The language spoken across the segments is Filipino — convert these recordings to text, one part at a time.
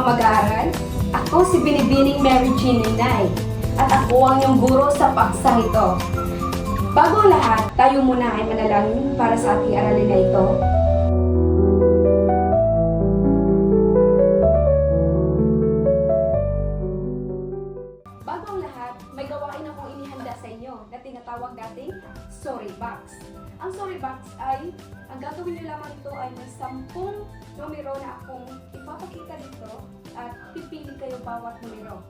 mga mag-aaral. Ako si Binibining Mary Jean Inay at ako ang iyong guro sa paksang ito. Bago ang lahat, tayo muna ay manalangin para sa ating aralin na ito. Bago ang lahat, may gawain akong inihanda sa inyo na tinatawag nating story box. Ang story box ay, ang gagawin nyo lamang ito ay may 10 numero na akong ipapakita dito at pipili kayo bawat numero.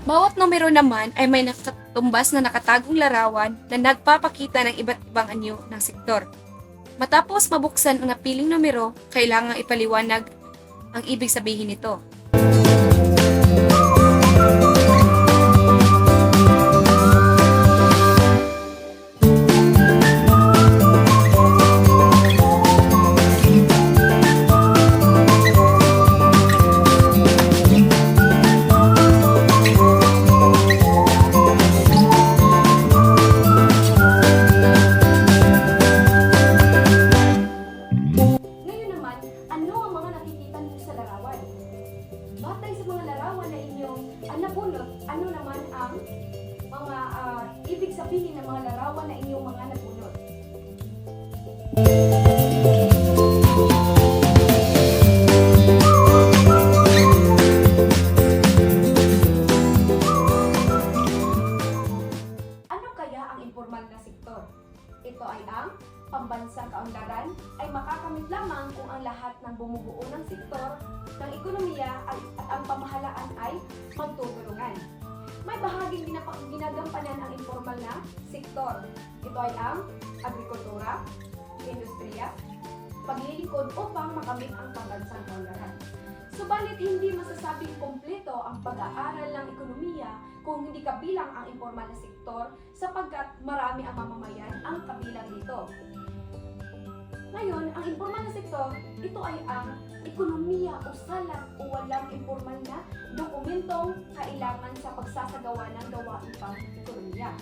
Bawat numero naman ay may nakatumbas na nakatagong larawan na nagpapakita ng iba't ibang anyo ng sektor. Matapos mabuksan ang napiling numero, kailangang ipaliwanag ang ibig sabihin nito. Ngayon naman, ano ang mga nakikita niyo sa larawan? Batay sa mga larawan na inyong nabunot, ano naman ang mga ibig sabihin ng mga larawan na inyong mga nabunot? Ano kaya ang informal na sektor? Ito ay ang pambansang kaunlaran ay makakamit lamang kung ang lahat ng bumubuo ng sektor ng ekonomiya at ang pamahalaan ay magtutulungan. May bahaging ginagampanan ang informal na sektor. Ito ay ang agrikultura, industriya, paglilingkod upang makamit ang pambansang kaunlaran. Subalit hindi masasabing kompleto ang pag-aaral ng ekonomiya kung hindi kabilang ang informal na sektor sapagkat marami ang mamamayan ang kabilang dito. Ngayon, ang informal na sektor, ito ay ang ekonomiya o salat o walang informal na dokumentong kailangan sa pagsasagawa ng gawain pang ekonomiya.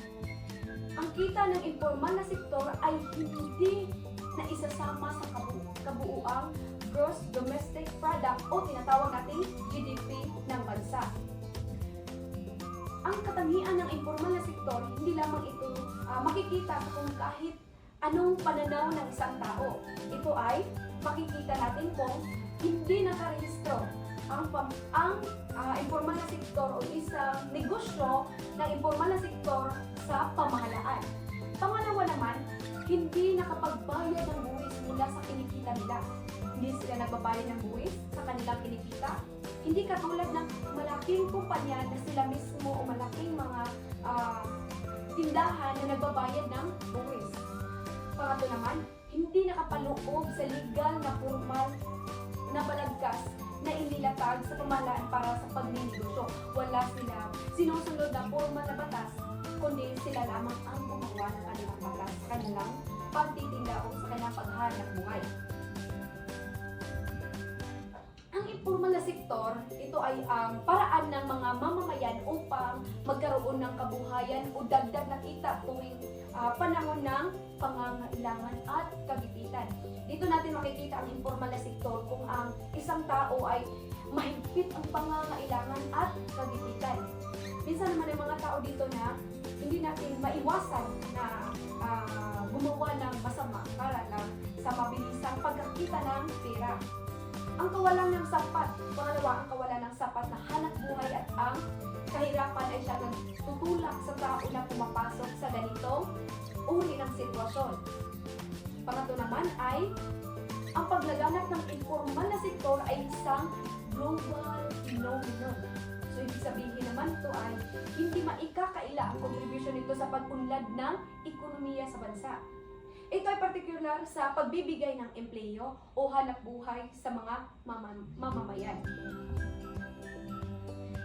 Ang kita ng informal na sektor ay hindi na isasama sa kabuuang Gross Domestic Product o tinatawag nating GDP ng bansa. Ang katangian ng informal na sektor, hindi lamang ito makikita kung kahit anong pananaw ng isang tao. Ito ay makikita natin kung hindi nakarehistro ang informal na sektor o isang negosyo ng informal na sektor sa pamahalaan. Pangalawa naman, hindi nakapagbayad ng buwis mula sa kinikita nila. Hindi sila nagbabayad ng buwis sa kanilang kinikita. Hindi katulad ng malaking kumpanya na sila mismo o malaking mga tindahan na nagbabayad ng buwis. Pangatlo naman, hindi nakapaloob sa legal na formal na balagkas na inilatag sa pamahalaan para sa pagninegosyo. Wala sila sinusunod na formal na batas, kundi sila lamang ang gumawa ng kanilang batas sa kanilang pagtitinda o sa kanilang paghahanap buhay. Ang informal na sektor, ito ay ang paraan ng mga mamamayan upang magkaroon ng kabuhayan o dagdag na kita tuwing panahon ng pangangailangan at kagipitan. Dito natin makikita ang informal na sektor kung ang isang tao ay mahigpit ang pangangailangan at kagipitan. Minsan naman ang mga tao dito na hindi natin maiwasan na gumawa ng masama para lang sa mabilisang pagkakita ng pera. Ang kawalan ng sapat, pangalawa, ang kawalan ng sapat na hanap buhay at ang kahirapan ay siya tutulak sa tao na pumapasok sa ganitong uri ng sitwasyon. Pangatlo naman ay ang paglaganap ng informal na sektor ay isang global phenomenon. So, ibig sabihin naman ito ay hindi maikakaila ang contribution nito sa pag-unlad ng ekonomiya sa bansa. Ito ay partikular sa pagbibigay ng empleyo o hanap buhay sa mga mamamayan.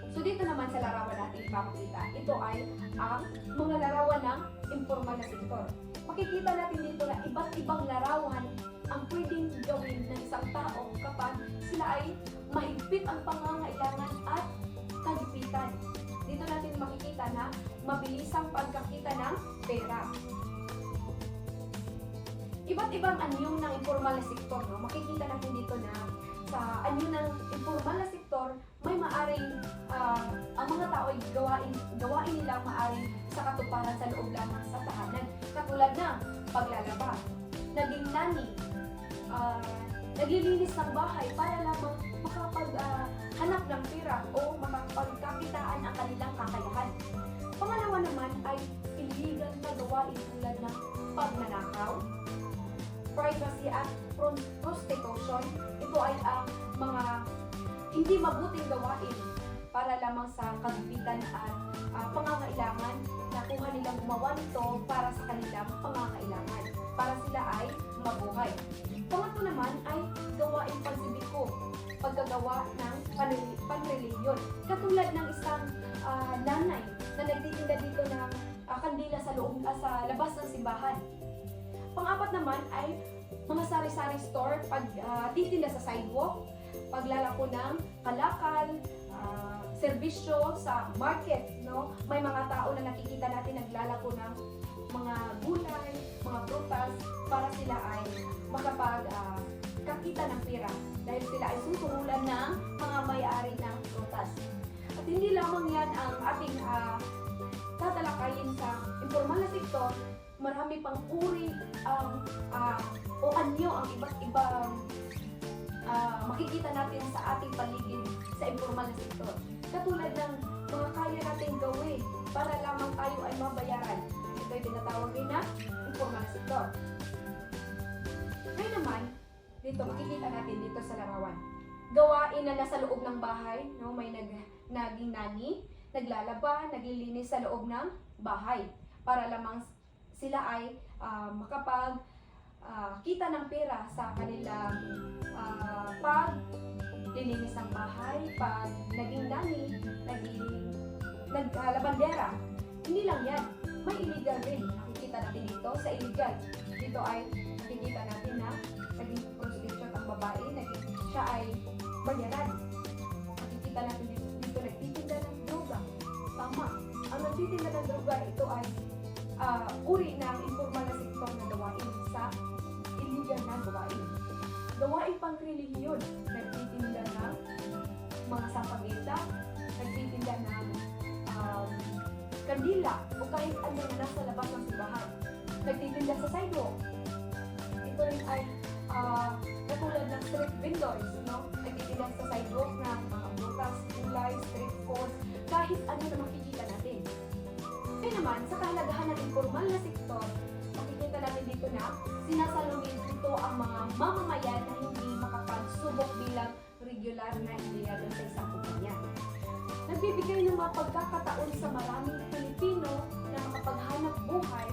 So dito naman sa larawan natin ipapakita, ito ay ang mga larawan ng informal na sektor. Makikita natin dito na iba't ibang larawan ang pwedeng gawin ng isang tao kapag sila ay mahigpit ang pangangailangan at kagipitan. Dito natin makikita na mabilisang pagkakita ng pera. Iba't ibang anyong ng informal na sektor, no? Makikita natin dito na sa anyo ng informal na sektor, may maaring ang mga tao ay gawain nila maaring sa katuparan sa loob lamang sa tahanan. Katulad ng paglalaba, naging nani, naglilinis ng bahay para lamang makapaghanap ng pera o makapagkakitaan ang kanilang kakayahan. Pangalawa naman ay illegal na gawain tulad ng pagnanakaw, privacy at prostitution. Ito ay ang mga hindi mabuting gawain para lamang sa kagipitan at pangangailangan na kuha nilang gumawa nito para sa kanilang pangangailangan, para sila ay mabuhay. Pangatlo naman ay gawain pansibiko, paggagawa ng panreliyon. Katulad ng isang nanay na nagtitinda dito ng kandila sa labas ng simbahan. Pang-apat naman ay mga sari-sari store, pagtitinda sa sidewalk, paglalako ng kalakal, serbisyo sa market, no? May mga tao na nakikita natin naglalako ng mga gulay, mga prutas para sila ay makapagkakita ng pera dahil sila ay susurulan ng mga may-ari ng prutas. At hindi lamang yan ang ating tatalakayin sa informal na sektor, marami pang uri o anyo ang iba't ibang makikita natin sa ating paligid sa informal na sektor. Katulad ng mga kaya natin gawin para lamang tayo ay mabayaran. Ito ay tinatawag din na informal na sektor. Ngayon naman, dito makikita natin dito sa larawan. Gawain na nasa loob ng bahay, no? May naging nani, naglalaba, naglilinis sa loob ng bahay para lamang sila ay kita ng pera sa kanilang paglilinis ng bahay, pag naging nani, naglabandera. Hindi lang yan, may illegal rin. Nakikita natin dito sa illegal. Dito ay nakikita natin na naging prostitution ang babae, siya ay bayaran. Nakikita natin dito nagtitinda ng droga. Tama. Ang nagtitinda ng droga, ito ay uri ng informal na sektor na gawain sa illegal na gawain. Gawain pang relihiyon, nagtitinda ng mga sampagita, nagtitinda ng kandila o kahit ano na nasa labas ng simbahan. Nagtitinda sa sidewalk. Ito rin ay katulad ng street vendors, no? Nagtitinda sa sidewalk ng mga butas, gulay, street foods, kahit ano na makikita natin. Kaya naman, sa kahalagahan ng informal na sektor, makikita natin dito na sinasalungin ito ang mga mamamayan na hindi makapagsubok bilang regular na empleyado sa isang kumpanya. Nagbibigay ng mga pagkakataon sa maraming Pilipino na makapaghanap buhay.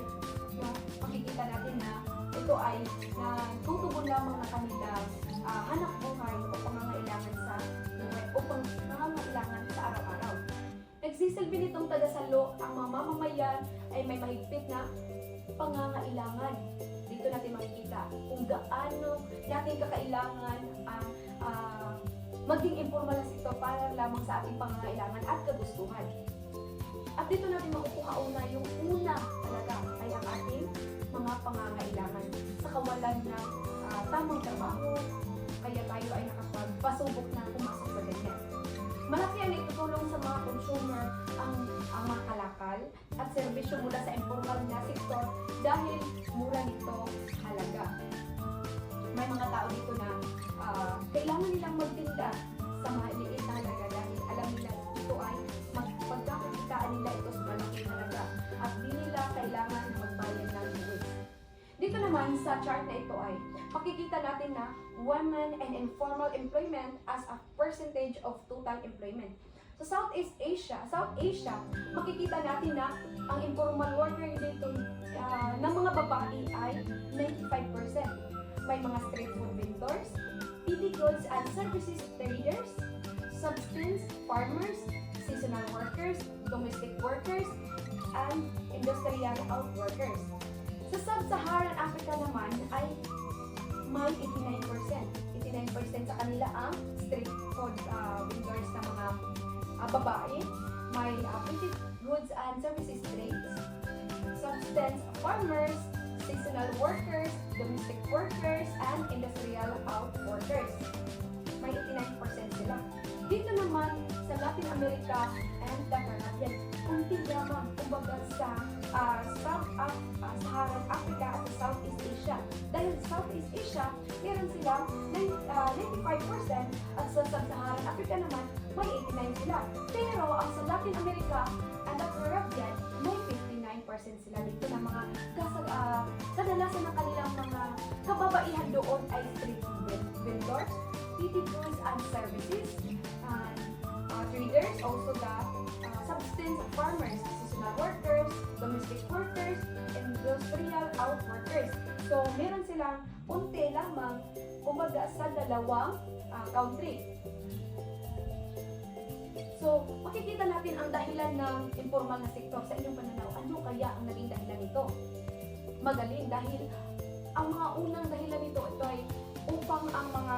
No? Makikita natin na ito ay natutugon lamang na kanilang hanap buhay o pangangailangan sa buhay o pangangailangan sa araw-araw. Nagsisilbi nitong tagasalo ang mga mamamayan ay may mahigpit na pangangailangan. Dito natin makikita kung gaano natin kakailangan maging informal na sektor para lamang sa ating pangangailangan at kagustuhan. At dito natin makukuha yung una talaga ay ang ating mga pangangailangan. Sa kawalan ng tamang trabaho, kaya tayo ay nakapagpasubok na pumasok sa ganyan. Malaki ang itutulong sa mga consumer ang mga kalakal at serbisyo mula sa informal na sektor dahil mura nito halaga. May mga tao dito na kailangan nilang magtinda sa maliit na halaga dahil alam nila ito ay pagkakakitaan nila ito sa malaking halaga at di nila kailangan magbayad ng buwis. Dito naman sa chart na ito ay makikita natin na women and informal employment as a percentage of total employment. Sa South Asia, makikita natin na ang informal worker dito ng mga babae ay 95%. May mga street food vendors, PT goods and services traders, subsistence farmers, seasonal workers, domestic workers, and industrial out workers. Sa Sub-Saharan Africa naman ay may 89%. 89% sa kanila ang street food vendors na mga babae. May PT goods and services trades, subsistence farmers, seasonal workers, domestic workers, and industrial out workers. May America and the Caribbean. Kunti lamang kumbaga sa Saharan Africa at sa Southeast Asia. Dahil sa Southeast Asia, meron silang 95% at sa Sub-Saharan Africa naman, may 89 sila. Pero ang sa Latin America and the Caribbean, may 59% sila dito na mga kadalasan ng kanilang mga kababaihan doon ay street vendors, petty goods and services, traders, also the subsistence farmers, seasonal workers, domestic workers, industrial out workers. So, meron silang unti lamang kumbaga sa dalawang country. So, makikita natin ang dahilan ng informal na sektor sa inyong pananaw. Ano kaya ang naging dahilan nito? Magaling dahil ang mga unang dahilan nito ito ay upang ang mga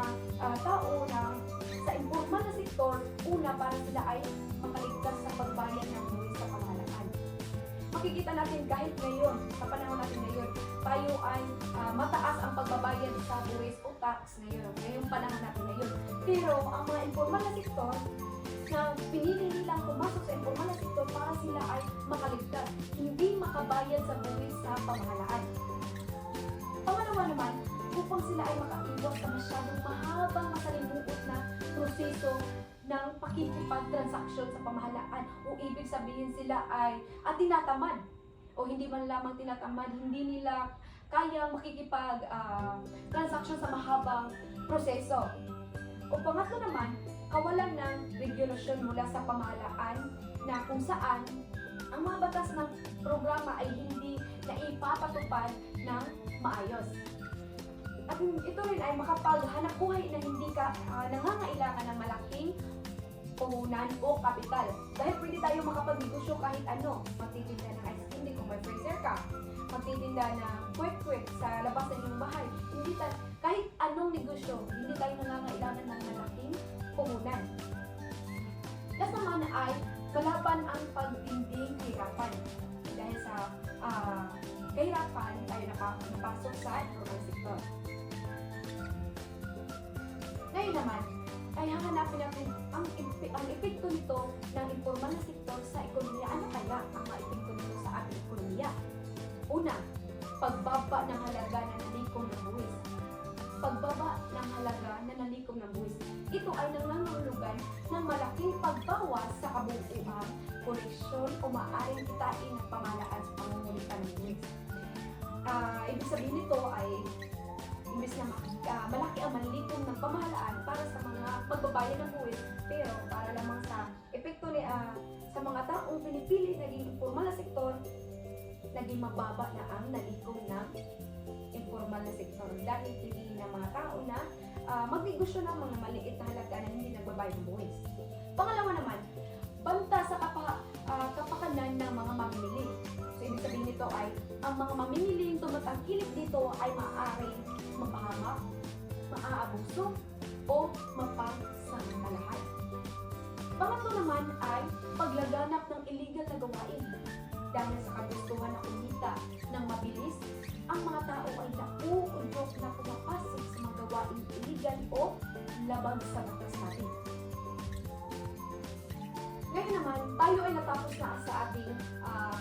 tao na sa informal na sektor, una para sila ay makaligtas sa pagbayad ng buwis sa pamahalaan. Makikita natin kahit ngayon, sa panahon natin ngayon, tayo ay mataas ang pagbabayad sa buwis o tax ngayon, ngayong panahon natin ngayon. Pero ang mga informal na sektor, na pinili nilang pumasok sa informal na sektor para sila ay makaligtas, hindi makabayad sa buwis sa pamahalaan. Pangalawa naman, upang sila ay makaiwas sa masyadong mahabang masalimuot na proseso ng pakikipag-transaksyon sa pamahalaan o ibig sabihin sila ay tinatamad o hindi man lamang tinatamad, hindi nila kayang makikipag-transaksyon sa mahabang proseso. O pangatlo naman, kawalan ng regulasyon mula sa pamahalaan na kung saan ang mga batas ng programa ay hindi naipapatupad ng maayos. At ito rin ay makapaghanap buhay na hindi ka nangangailangan ng malaking puhunan o kapital. Dahil pwede tayo makapagnegosyo kahit ano. Magtitinda ng ice candy kung may freezer ka. Magtitinda ng kwek-kwek sa labas ng iyong bahay. Kahit anong negosyo, hindi tayo nangangailangan ng malaking puhunan. Last naman ay kalaban ang pagtinding kahirapan. Dahil sa kahirapan, tayo napasok sa informal sector. Ngayon naman, ay hahanapin natin ang epekto nito ng informal na sektor sa ekonomiya. Ano kaya ang mga epekto nito sa ating ekonomiya? Una, pagbaba ng halaga na nalikom ng buwis. Pagbaba ng halaga na nalikom ng buwis. Ito ay nangangahulugan ng malaking pagbawas sa kabuuan, koleksyon o maaaring kitain ng pamahalaan sa pangungulita ng buwis. Ibig sabihin nito ay imbes na malaki ang manlikom ng pamahalaan para sa mga magbabayad ng buwis, pero para lamang sa epekto sa mga taong pinipili naging informal na sektor, naging mababa na ang nalikom ng informal na sektor dahil pinili ng mga tao na magnegosyo ng mga maliit na halaga na hindi nagbabayad ng buwis. Pangalawa naman, banta sa kapakanan ng mga mamimili. So, ibig sabihin nito ay ang mga mamimiling tumatangkilik dito ay maaaring mapahamak, maaabuso, o mapagsamantalahan. Pangatlo naman ay paglaganap ng illegal na gawain. Dahil sa kagustuhan na kumita ng mabilis, ang mga tao ay nauudyok na pumapasok sa mga gawain illegal o labag sa batas natin. Ngayon naman, tayo ay natapos na sa ating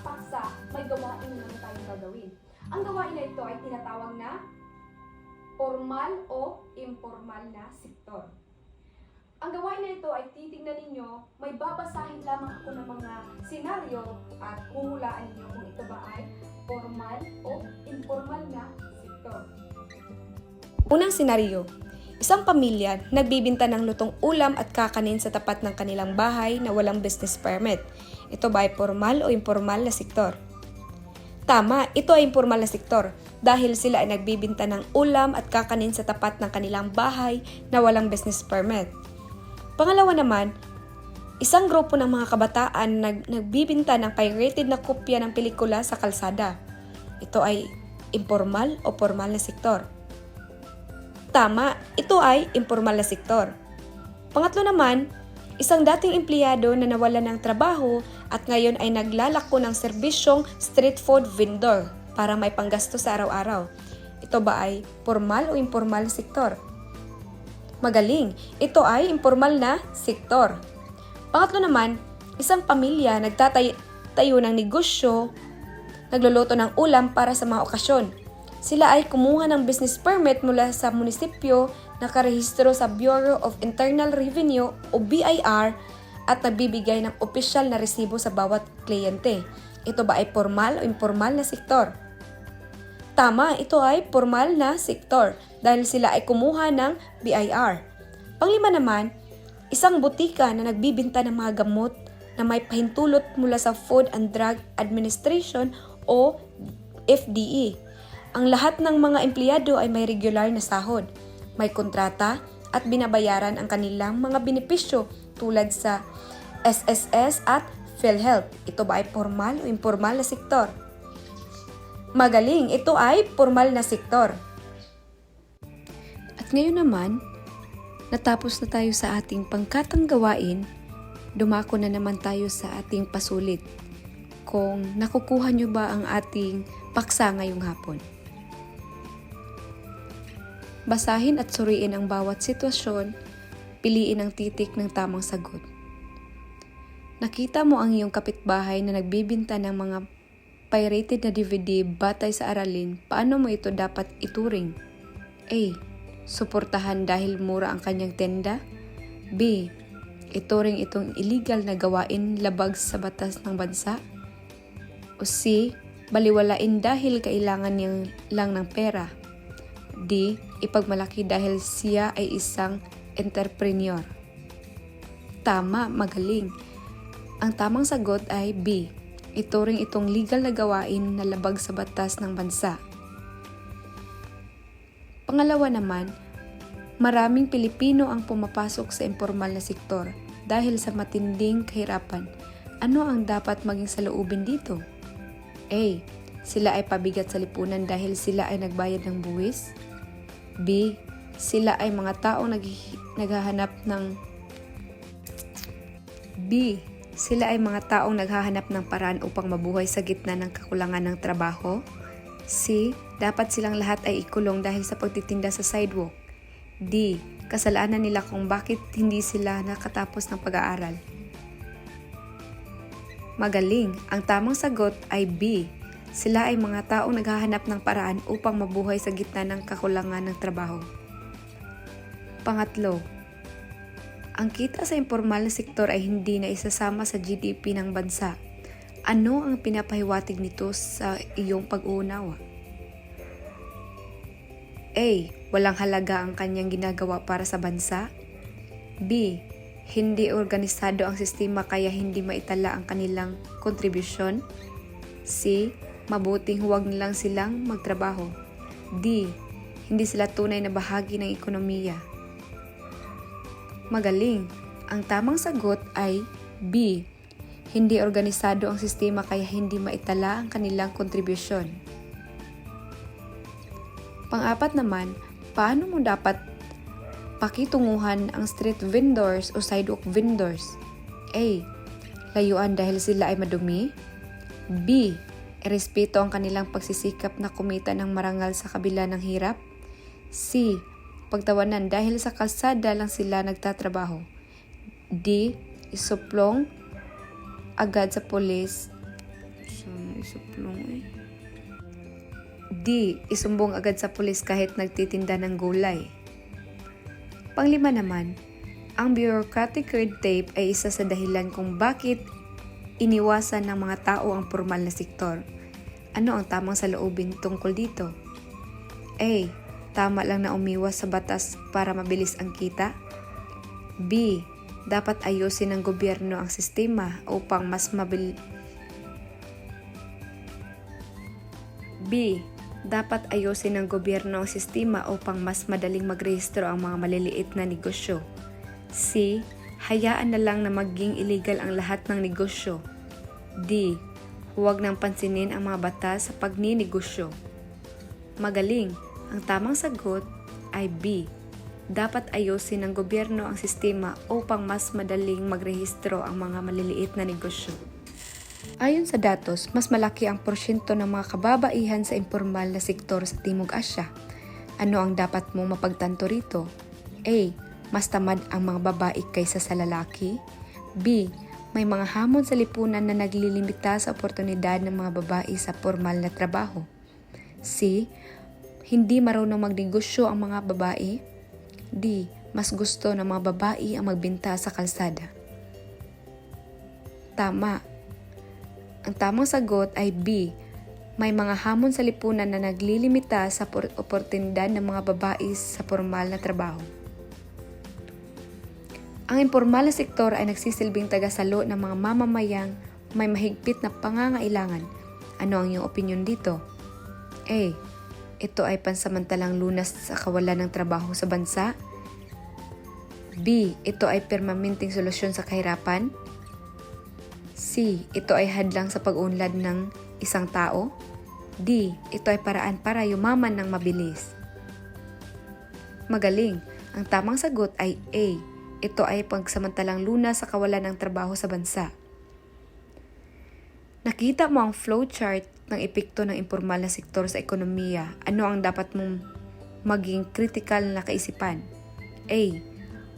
paksa, may gawain na naman tayong gagawin. Ang gawain na ito ay tinatawag na formal o informal na sektor. Ang gawain na ito ay titignan ninyo, may babasahin lamang ako ng mga senaryo at huhulaan ninyo kung ito ba ay formal o informal na sektor. Unang senaryo. Isang pamilya nagbibinta ng lutong ulam at kakanin sa tapat ng kanilang bahay na walang business permit. Ito ba ay formal o informal na sektor? Tama, ito ay informal na sektor dahil sila ay nagbibinta ng ulam at kakanin sa tapat ng kanilang bahay na walang business permit. Pangalawa naman, isang grupo ng mga kabataan nagbibinta ng pirated na kopya ng pelikula sa kalsada. Ito ay informal o formal na sektor? Tama, ito ay informal na sektor. Pangatlo naman, isang dating empleyado na nawalan ng trabaho at ngayon ay naglalako ng serbisyong street food vendor para may panggasto sa araw-araw. Ito ba ay formal o informal na sektor? Magaling, ito ay informal na sektor. Pangatlo naman, Isang pamilya nagtatayo ng negosyo, nagluluto ng ulam para sa mga okasyon. Sila ay kumuha ng business permit mula sa munisipyo, nakarehistro sa Bureau of Internal Revenue o BIR at nagbibigay ng opisyal na resibo sa bawat kliyente. Ito ba ay formal o informal na sektor? Tama, ito ay formal na sektor dahil sila ay kumuha ng BIR. Panglima naman, isang butika na nagbibinta ng mga gamot na may pahintulot mula sa Food and Drug Administration o FDA. Ang lahat ng mga empleyado ay may regular na sahod, may kontrata at binabayaran ang kanilang mga benepisyo tulad sa SSS at PhilHealth. Ito ba ay formal o informal na sektor? Magaling, ito ay formal na sektor. At ngayon naman, natapos na tayo sa ating pangkatang gawain, dumako na naman tayo sa ating pasulit. Kung nakukuha nyo ba ang ating paksa ngayong hapon. Basahin at suriin ang bawat sitwasyon, piliin ang titik ng tamang sagot. Nakita mo ang iyong kapitbahay na nagbibinta ng mga pirated na DVD batay sa aralin, paano mo ito dapat ituring? A. Suportahan dahil mura ang kanyang tenda. B. Ituring itong illegal na gawain labag sa batas ng bansa. O C. Baliwalain dahil kailangan niyang lang ng pera. D. Ipagmalaki dahil siya ay isang entrepreneur. Tama, magaling. Ang tamang sagot ay B. Ituring itong legal na gawain na labag sa batas ng bansa. Pangalawa naman, maraming Pilipino ang pumapasok sa informal na sektor dahil sa matinding kahirapan. Ano ang dapat maging saloobin dito? A. Sila ay pabigat sa lipunan dahil sila ay nagbayad ng buwis. B. Sila ay mga taong naghahanap ng paraan upang mabuhay sa gitna ng kakulangan ng trabaho. C. Dapat silang lahat ay ikulong dahil sa pagtitinda sa sidewalk. D. Kasalanan nila kung bakit hindi sila nakatapos ng pag-aaral. Magaling, ang tamang sagot ay B. Sila ay mga taong naghahanap ng paraan upang mabuhay sa gitna ng kakulangan ng trabaho. Pangatlo, ang kita sa informal na sektor ay hindi na isasama sa GDP ng bansa. Ano ang pinapahiwatig nito sa iyong pag-uunawa? A. Walang halaga ang kanyang ginagawa para sa bansa. B. Hindi organisado ang sistema kaya hindi maitala ang kanilang kontribusyon. C. Mabuting huwag nilang silang magtrabaho. D. Hindi sila tunay na bahagi ng ekonomiya. Magaling. Ang tamang sagot ay B. Hindi organisado ang sistema kaya hindi maitala ang kanilang kontribusyon. Pang-apat naman, paano mo dapat pakitunguhan ang street vendors o sidewalk vendors? A. Layuan dahil sila ay madumi. B. Irespeto ang kanilang pagsisikap na kumita ng marangal sa kabila ng hirap. C. Pagtawanan dahil sa kalsada lang sila nagtatrabaho. D. Isuplong agad sa pulis. D. Isumbong agad sa pulis kahit nagtitinda ng gulay. Panglima naman, ang bureaucratic red tape ay isa sa dahilan kung bakit iniwasan ng mga tao ang formal na sektor. Ano ang tamang saloobin tungkol dito? A. Tama lang na umiwas sa batas para mabilis ang kita. B. Dapat ayusin ng gobyerno ang sistema upang mas madaling magrehistro ang mga maliliit na negosyo. C. Hayaan na lang na maging illegal ang lahat ng negosyo. D. Huwag nang pansinin ang mga batas sa pagninegosyo. Magaling. Ang tamang sagot ay B. Dapat ayusin ng gobyerno ang sistema upang mas madaling magrehistro ang mga maliliit na negosyo. Ayon sa datos, mas malaki ang porsyento ng mga kababaihan sa informal na sektor sa Timog Asya. Ano ang dapat mong mapagtanto rito? A. Mas tamad ang mga babae kaysa sa lalaki. B. May mga hamon sa lipunan na naglilimita sa oportunidad ng mga babae sa formal na trabaho. C. Hindi marunong magnegosyo ang mga babae. D. Mas gusto ng mga babae ang magbenta sa kalsada. Tama. Ang tamang sagot ay B. May mga hamon sa lipunan na naglilimita sa oportunidad ng mga babae sa formal na trabaho. Ang impormal na sektor ay nagsisilbing tagasalo ng mga mamamayang may mahigpit na pangangailangan. Ano ang iyong opinyon dito? A. Ito ay pansamantalang lunas sa kawalan ng trabaho sa bansa. B. Ito ay permanenteng solusyon sa kahirapan. C. Ito ay hadlang sa pag-unlad ng isang tao. D. Ito ay paraan para yumaman ng mabilis. Magaling! Ang tamang sagot ay A. Ito ay pagsamantalang lunas sa kawalan ng trabaho sa bansa. Nakita mo ang flowchart ng epekto ng impormal na sektor sa ekonomiya. Ano ang dapat mong maging critical na kaisipan? A.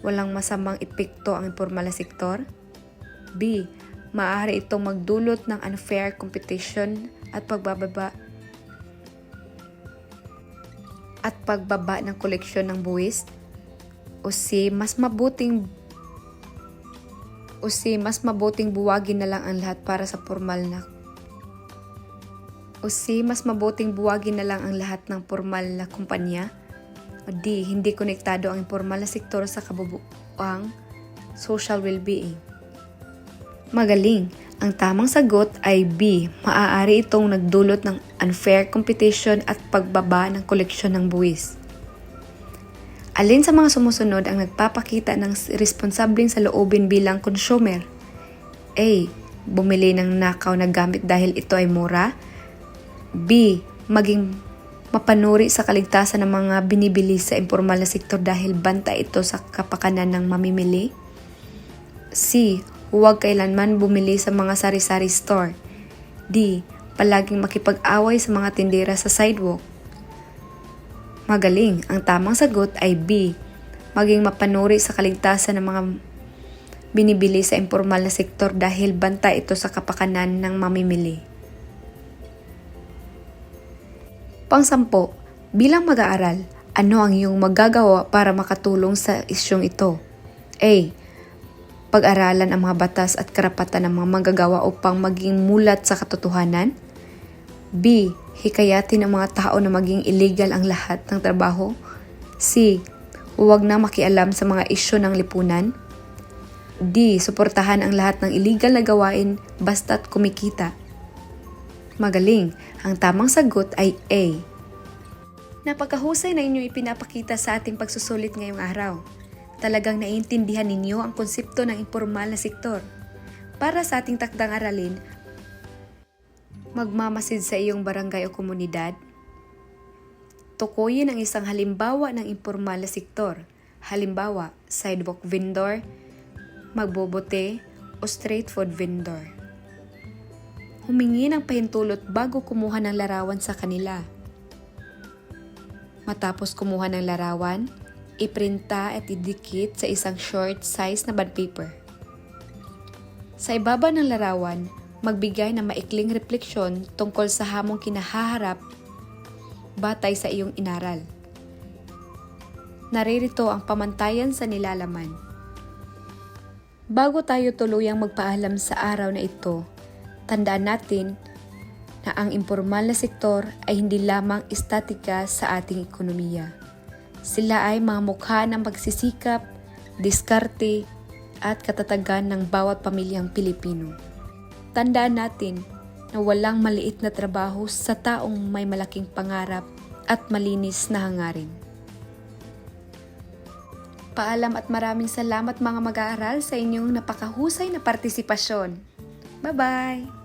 Walang masamang epekto ang impormal na sektor. B. Maaari itong magdulot ng unfair competition at pagbaba ng koleksyon ng buwis. O C, mas mabuting buwagin na lang ang lahat para sa formal na ng formal na kumpanya. O D, hindi konektado ang informal na sektor sa kabubuang social well-being. Magaling! Ang tamang sagot ay B. Maaari itong nagdulot ng unfair competition at pagbaba ng koleksyon ng buwis. Alin sa mga sumusunod ang nagpapakita ng responsableng sa loobin bilang consumer? A. Bumili ng nakaw na gamit dahil ito ay mura. B. Maging mapanuri sa kaligtasan ng mga binibili sa impormal na sektor dahil banta ito sa kapakanan ng mamimili. C. Huwag kailanman bumili sa mga sari-sari store. D. Palaging makipag-away sa mga tindera sa sidewalk. Magaling! Ang tamang sagot ay B. Maging mapanuri sa kaligtasan ng mga binibili sa impormal na sektor dahil banta ito sa kapakanan ng mamimili. Pang-10. Bilang mag-aaral, ano ang iyong magagawa para makatulong sa isyong ito? A. Pag-aralan ang mga batas at karapatan ng mga manggagawa upang maging mulat sa katotohanan. B. Hikayatin ang mga tao na maging illegal ang lahat ng trabaho. C. Huwag na makialam sa mga isyu ng lipunan. D. Suportahan ang lahat ng illegal na gawain basta't kumikita. Magaling! Ang tamang sagot ay A. Napakahusay na inyong ipinapakita sa ating pagsusulit ngayong araw. Talagang naiintindihan ninyo ang konsepto ng impormal na sektor. Para sa ating takdang aralin, magmamasid sa iyong barangay o komunidad. Tukuyin ang isang halimbawa ng impormal na sektor. Halimbawa, sidewalk vendor, magbobote, o street food vendor. Humingi ng pahintulot bago kumuha ng larawan sa kanila. Matapos kumuha ng larawan, iprinta at idikit sa isang short size na bond paper. Sa ibaba ng larawan, magbigay ng maikling refleksyon tungkol sa hamong kinahaharap batay sa iyong inaral. Naririto ang pamantayan sa nilalaman. Bago tayo tuluyang magpaalam sa araw na ito, tandaan natin na ang impormal na sektor ay hindi lamang estatika sa ating ekonomiya. Sila ay mga mukha ng pagsisikap, diskarte, at katatagan ng bawat pamilyang Pilipino. Tandaan natin na walang maliit na trabaho sa taong may malaking pangarap at malinis na hangarin. Paalam at maraming salamat mga mag-aaral sa inyong napakahusay na partisipasyon. Bye-bye!